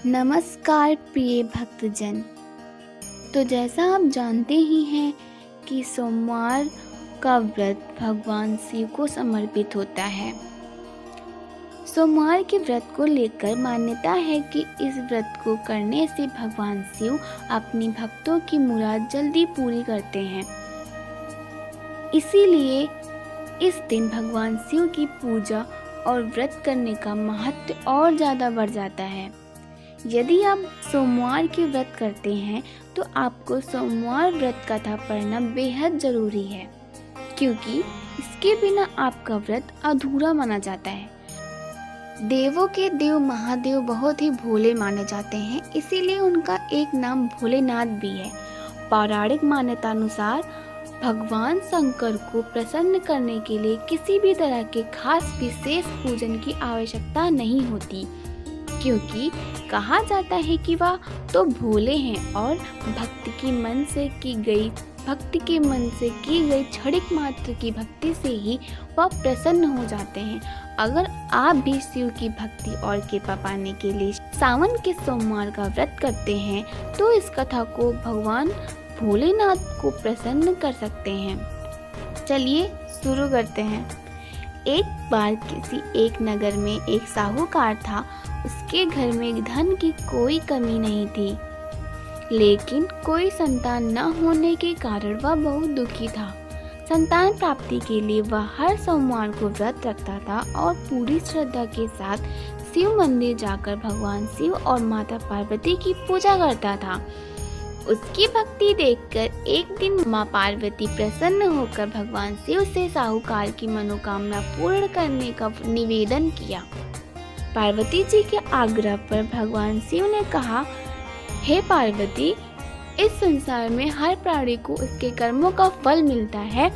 नमस्कार प्रिय भक्तजन। तो जैसा आप जानते ही हैं कि सोमवार का व्रत भगवान शिव को समर्पित होता है। सोमवार के व्रत को लेकर मान्यता है कि इस व्रत को करने से भगवान शिव अपनी भक्तों की मुराद जल्दी पूरी करते हैं। इसीलिए इस दिन भगवान शिव की पूजा और व्रत करने का महत्व और ज़्यादा बढ़ जाता है। यदि आप सोमवार के व्रत करते हैं तो आपको सोमवार व्रत कथा पढ़ना बेहद ज़रूरी है, क्योंकि इसके बिना आपका व्रत अधूरा माना जाता है। देवों के देव महादेव बहुत ही भोले माने जाते हैं, इसीलिए उनका एक नाम भोलेनाथ भी है। पौराणिक मान्यता अनुसार भगवान शंकर को प्रसन्न करने के लिए किसी भी तरह के खास विशेष पूजन की आवश्यकता नहीं होती, क्योंकि कहा जाता है कि वह तो भोले हैं और भक्ति के मन से की गई क्षणिक मात्र की भक्ति से ही वह प्रसन्न हो जाते हैं। अगर आप भी शिव की भक्ति और कृपा पाने के लिए सावन के सोमवार का व्रत करते हैं तो इस कथा को भगवान भोलेनाथ को प्रसन्न कर सकते हैं। चलिए शुरू करते हैं। एक बार किसी एक नगर में एक साहूकार था। उसके घर में धन की कोई कमी नहीं थी, लेकिन कोई संतान न होने के कारण वह बहुत दुखी था। संतान प्राप्ति के लिए वह हर सोमवार को व्रत रखता था और पूरी श्रद्धा के साथ शिव मंदिर जाकर भगवान शिव और माता पार्वती की पूजा करता था। उसकी भक्ति देखकर एक दिन माँ पार्वती प्रसन्न होकर भगवान शिव से साहूकार की मनोकामना पूर्ण करने का निवेदन किया। पार्वती जी के आग्रह पर भगवान शिव ने कहा, हे पार्वती, इस संसार में हर प्राणी को उसके कर्मों का फल मिलता है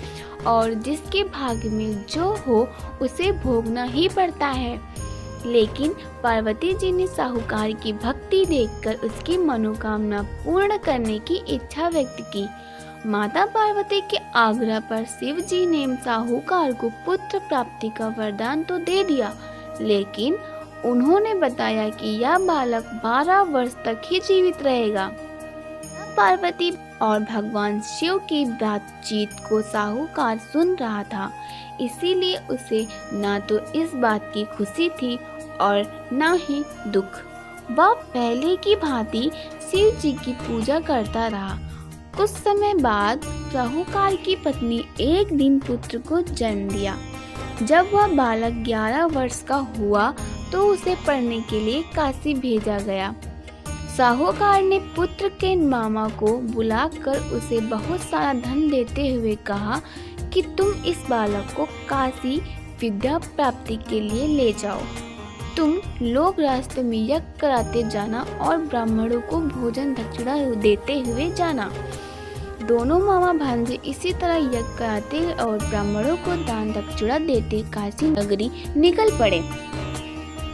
और जिसके भाग्य में जो हो उसे भोगना ही पड़ता है। लेकिन पार्वती जी ने साहूकार की भक्ति देखकर उसकी मनोकामना पूर्ण करने की इच्छा व्यक्त की। माता पार्वती के आग्रह पर शिव जी ने साहूकार को पुत्र प्राप्ति का वरदान तो दे दिया, लेकिन उन्होंने बताया कि यह बालक 12 वर्ष तक ही जीवित रहेगा। पार्वती और भगवान शिव की बातचीत को साहूकार सुन रहा था, इसीलिए उसे न तो इस बात की खुशी थी और न ही दुख। वह पहले की भांति शिव जी की पूजा करता रहा। कुछ समय बाद साहूकार की पत्नी एक दिन पुत्र को जन्म दिया। जब वह बालक 11 वर्ष का हुआ तो उसे पढ़ने के लिए काशी भेजा गया। साहूकार ने पुत्र के मामा को बुलाकर उसे बहुत सारा धन देते हुए कहा कि तुम इस बालक को काशी विद्या प्राप्ति के लिए ले जाओ। तुम लोग रास्ते में यज्ञ कराते जाना और ब्राह्मणों को भोजन दक्षिणा देते हुए जाना। दोनों मामा भांजे इसी तरह यज्ञ कराते और ब्राह्मणों को दान दक्षिणा देते काशी नगरी निकल पड़े।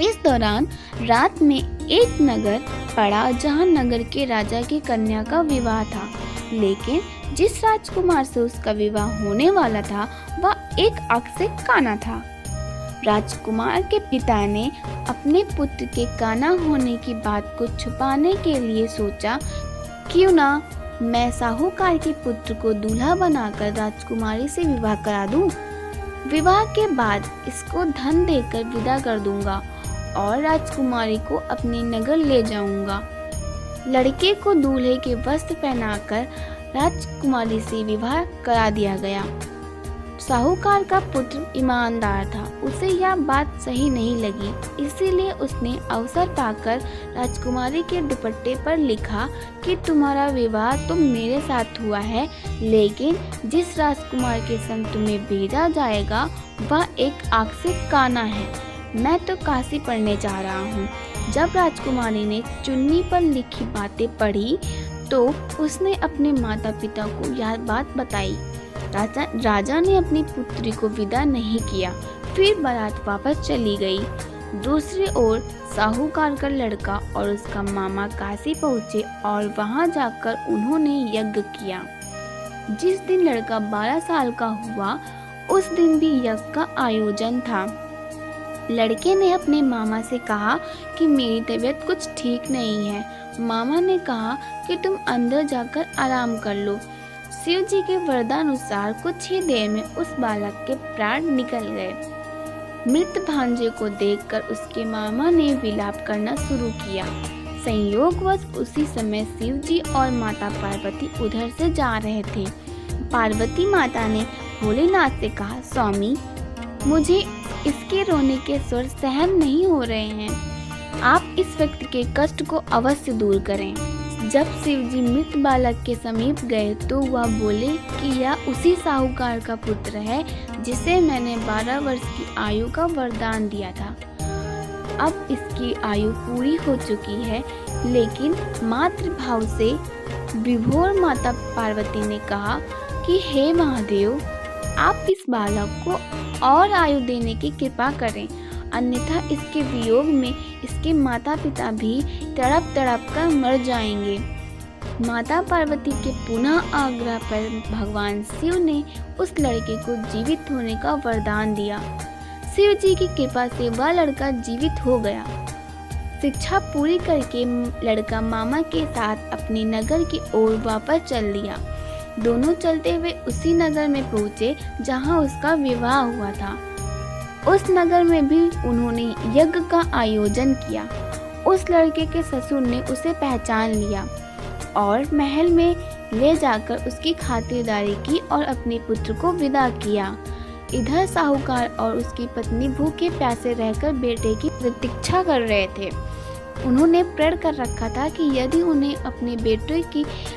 इस दौरान रात में एक नगर पड़ा जहां नगर के राजा की कन्या का विवाह था, लेकिन जिस राजकुमार से उसका विवाह होने वाला था वह एक आंख से काना था। राजकुमार के पिता ने अपने पुत्र के काना होने की बात को छुपाने के लिए सोचा, क्यों ना मैं साहूकार के पुत्र को दूल्हा बनाकर राजकुमारी से विवाह करा दूं। विवाह के बाद इसको धन देकर विदा कर दूंगा और राजकुमारी को अपने नगर ले जाऊंगा। लड़के को दूल्हे के वस्त्र पहनाकर राजकुमारी से विवाह करा दिया गया। साहूकार का पुत्र ईमानदार था, उसे यह बात सही नहीं लगी, इसीलिए उसने अवसर पाकर राजकुमारी के दुपट्टे पर लिखा कि तुम्हारा विवाह तो मेरे साथ हुआ है, लेकिन जिस राजकुमार के संग तुम्हें भेजा जाएगा वह एक आंख से काना है। मैं तो काशी पढ़ने जा रहा हूँ। जब राजकुमारी ने चुन्नी पर लिखी बातें पढ़ी तो उसने अपने माता पिता को यह बात बताई। राजा ने अपनी पुत्री को विदा नहीं किया, फिर बारात वापस चली गई। दूसरी ओर साहूकार का लड़का और उसका मामा काशी पहुँचे और वहां जाकर उन्होंने यज्ञ किया। जिस दिन लड़का 12 साल का हुआ उस दिन भी यज्ञ का आयोजन था। लड़के ने अपने मामा से कहा कि मेरी तबीयत कुछ ठीक नहीं है। मामा ने कहा कि तुम अंदर जाकर आराम कर लो। शिव जी के वरदानुसार कुछ ही देर में उस बालक के प्राण निकल गए। मृत भांजे को देखकर उसके मामा ने विलाप करना शुरू किया। संयोगवश उसी समय शिव जी और माता पार्वती उधर से जा रहे थे। पार्वती माता ने भोलेनाथ से कहा, स्वामी, मुझे इसके रोने के स्वर सहन नहीं हो रहे हैं। आप इस व्यक्ति के कष्ट को अवश्य दूर करें। जब शिव जी मृत बालक के समीप गए तो वह बोले कि यह उसी साहूकार का पुत्र है जिसे मैंने 12 वर्ष की आयु का वरदान दिया था। अब इसकी आयु पूरी हो चुकी है। लेकिन मातृभाव से विभोर माता पार्वती ने कहा कि हे महादेव, आप इस बालक को और आयु देने की कृपा करें, अन्यथा इसके वियोग में इसके माता पिता भी तड़प तड़प कर मर जाएंगे। माता पार्वती के पुनः आग्रह पर भगवान शिव ने उस लड़के को जीवित होने का वरदान दिया। शिव जी की कृपा से वह लड़का जीवित हो गया। शिक्षा पूरी करके लड़का मामा के साथ अपने नगर की ओर वापस चल दिया। दोनों चलते हुए उसी नगर में पहुंचे जहां उसका विवाह हुआ था। उस नगर में भी उन्होंने यज्ञ का आयोजन किया। उस लड़के के ससुर ने उसे पहचान लिया और महल में ले जाकर उसकी खातिरदारी की और अपने पुत्र को विदा किया। इधर साहूकार और उसकी पत्नी भूखे प्यासे रहकर बेटे की प्रतीक्षा कर रहे थे। उन्होंने प्रण कर रखा था कि यदि उन्हें अपने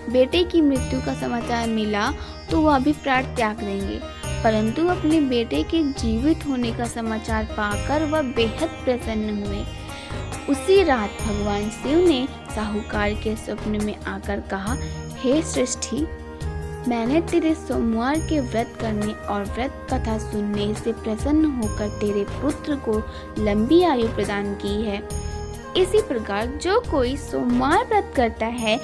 बेटे की मृत्यु का समाचार मिला तो वह भी प्राण त्याग देंगे। परंतु अपने बेटे के जीवित होने का समाचार पाकर वह बेहद प्रसन्न हुए। उसी रात भगवान शिव ने साहूकार के स्वप्न में आकर कहा, हे सृष्टि, मैंने तेरे सोमवार के व्रत करने और व्रत कथा सुनने से प्रसन्न होकर तेरे पुत्र को लंबी आयु प्रदान की है। इसी प्रकार जो कोई सोमवार व्रत करता है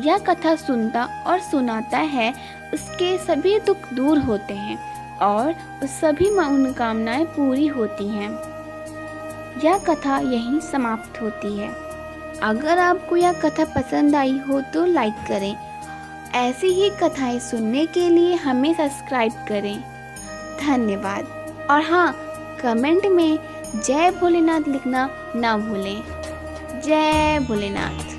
या कथा सुनता और सुनाता है, उसके सभी दुख दूर होते हैं और सभी मनोकामनाएं पूरी होती हैं। यह कथा यहीं समाप्त होती है। अगर आपको यह कथा पसंद आई हो तो लाइक करें। ऐसी ही कथाएं सुनने के लिए हमें सब्सक्राइब करें। धन्यवाद। और हाँ, कमेंट में जय भोलेनाथ लिखना ना भूलें। जय भोलेनाथ।